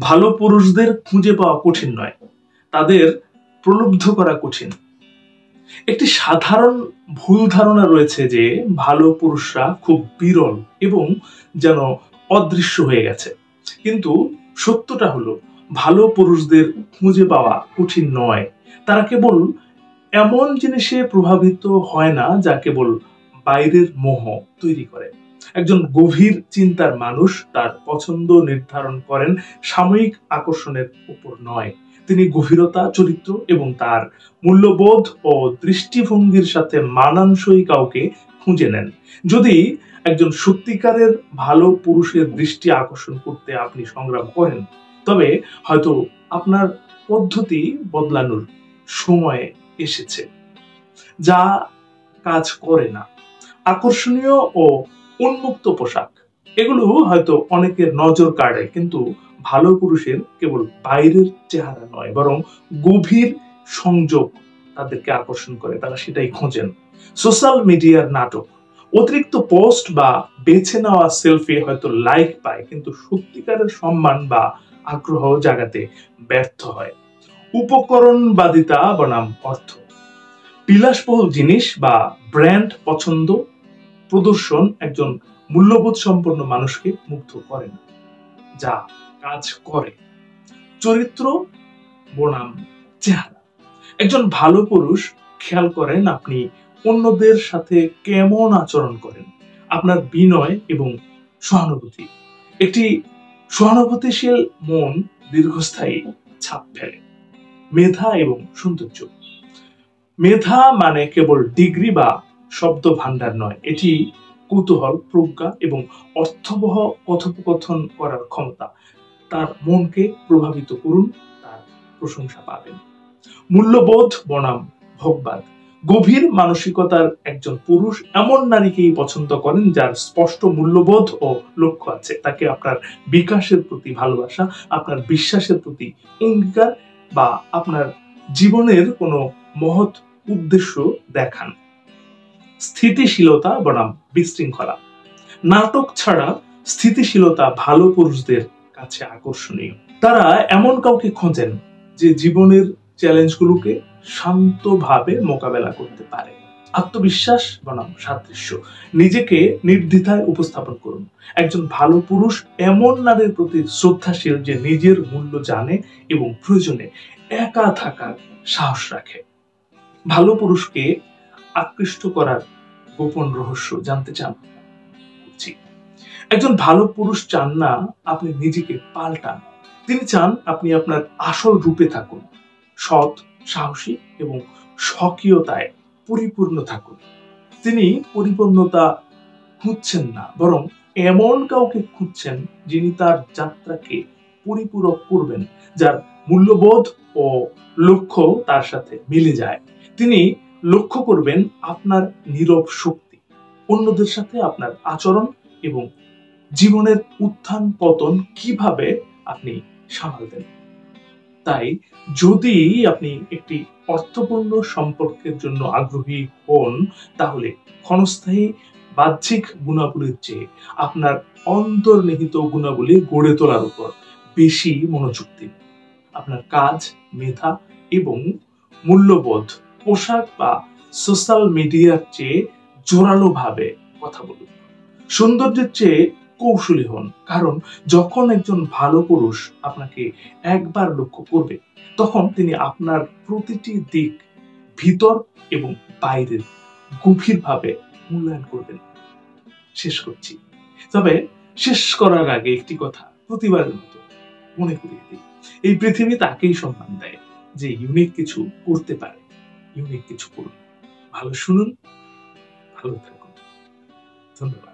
ভালো পুরুষদের খুঁজে পাওয়া কঠিন নয়, তাদের প্রলুব্ধ করা কঠিন। একটি সাধারণ ভুল ধারণা রয়েছে যে ভালো পুরুষরা খুব বিরল এবং যেন অদৃশ্য হয়ে গেছে। কিন্তু সত্যটা হলো ভালো পুরুষদের খুঁজে পাওয়া কঠিন নয়। তারা কেবল এমন জিনিসে প্রভাবিত হয় না যা কেবল বাইরের মোহ তৈরি করে। একজন গভীর চিন্তার মানুষ তার পছন্দ নির্ধারণ করেন সাময়িক আকর্ষণের উপর নয়। তিনি গভীরতা, চরিত্র এবং তার মূল্যবোধ ও দৃষ্টিভঙ্গির সাথে মানানসই কাউকে খুঁজে নেন। যদি একজন সত্যিকারের ভালো পুরুষের দৃষ্টি আকর্ষণ করতে আপনি সংগ্রাম করেন, তবে হয়তো আপনার পদ্ধতি বদলানোর সময় এসেছে। যা কাজ করে না, আকর্ষণীয় ও উন্মুক্ত পোশাক, এগুলো হয়তো অনেকের নজর কাড়ে, কিন্তু ভালো পুরুষের কেবল বাইরের চেহারা নয়, বরং গভীর সংযোগ তাদেরকে আকর্ষণ করে। তারা সেটাই খোঁজেন। সোশ্যাল মিডিয়ার নাটক, অতিরিক্ত পোস্ট বা বেছে নেওয়া সেলফি হয়তো লাইক পায়, কিন্তু সত্যিকারের সম্মান বা আগ্রহ জাগাতে ব্যর্থ হয়। উপকরণবাদিতা বনাম অর্থ, বিলাসবহুল জিনিস বা ব্র্যান্ড পছন্দ প্রদর্শন একজন মূল্যবোধ সম্পন্ন মানুষকে মুগ্ধ করে না, যা কাজ করে। চরিত্র বনাম চেহারা, একজন ভালো পুরুষ খেয়াল করেন আপনি অন্যদের সাথে কেমন আচরণ করেন, আপনার বিনয় এবং সহানুভূতি। একটি সহানুভূতিশীল মন দীর্ঘস্থায়ী ছাপ ফেলে। মেধা এবং সৌন্দর্য, মেধা মানে কেবল ডিগ্রি বা শব্দ ভান্ডার নয়, এটি কৌতূহল, প্রজ্ঞা এবং অর্থবহ কথোপকথন করার ক্ষমতা। তার মনকে প্রভাবিত করুন, তার প্রশংসা পাবেন। মূল্যবোধ বনাম ভোগবাদ, গভীর মানসিকতার একজন পুরুষ এমন নারীকেই পছন্দ করেন যার স্পষ্ট মূল্যবোধ ও লক্ষ্য আছে। তাকে আপনার বিকাশের প্রতি ভালোবাসা, আপনার বিশ্বাসের প্রতি অঙ্গীকার বা আপনার জীবনের কোনো মহৎ উদ্দেশ্য দেখান। স্থিতিশীলতা বনাম বিশৃঙ্খলা, নাটক ছাড়া স্থিতিশীলতা ভালো পুরুষদের কাছে আকর্ষণীয়। তারা এমন কাউকে খোঁজেন যে জীবনের চ্যালেঞ্জগুলোকে শান্তভাবে মোকাবেলা করতে পারে। আত্মবিশ্বাস বনাম সাদৃশ্য, নিজেকে নির্দ্বিধায় উপস্থাপন করুন। একজন ভালো পুরুষ এমন নারীর প্রতি শ্রদ্ধাশীল যে নিজের মূল্য জানে এবং প্রয়োজনে একা থাকার সাহস রাখে। ভালো পুরুষকে আকৃষ্ট করার গোপন রহস্য জানতে চান? একজন ভালো পুরুষ চান না আপনি নিজেকে পাল্টান, তিনি চান আপনি আপনার আসল রূপে থাকুন, সৎ, সাহসী এবং স্বকীয়তায় পরিপূর্ণ থাকুন। তিনি পরিপূর্ণতা খুঁজছেন না, বরং এমন কাউকে খুঁজছেন যিনি তার যাত্রাকে পরিপূরক করবেন, যার মূল্যবোধ ও লক্ষ্য তার সাথে মিলে যায়। তিনি লক্ষ্য করবেন আপনার নীরব শক্তি, অন্যদের সাথে আপনার আচরণ এবং জীবনের উত্থান পতন কিভাবে আপনি সামালবেন। তাই যদি আপনি একটি অর্থপূর্ণ সম্পর্কের জন্য আগ্রহী হন, তাহলে ক্ষণস্থায়ী বাহ্যিক গুণাবলীর চেয়ে আপনার অন্তর্নিহিত গুণাবলী গড়ে তোলার উপর বেশি মনোযোগ দিন। আপনার কাজ, মেধা এবং মূল্যবোধ পোশাক বা সোশ্যাল মিডিয়ার চেয়ে জোরালো ভাবে কথা বলুন। সৌন্দর্যের চেয়ে কৌশলী হন, কারণ যখন একজন ভালো পুরুষ আপনাকে একবার লক্ষ্য করবে, তখন তিনি আপনার প্রতিটি দিক, ভিতর এবং বাইরের গভীরভাবে মূল্যায়ন করবেন। শেষ করছি, তবে শেষ করার আগে একটি কথা প্রতিবারের মতো মনে করিয়ে দিই। এই পৃথিবী তাকেই সম্মান দেয় যে ইউনিক কিছু করতে পারে। ইউনিক কিছু করুন, ভালো শুনুন, ভালো থাকুন। ধন্যবাদ।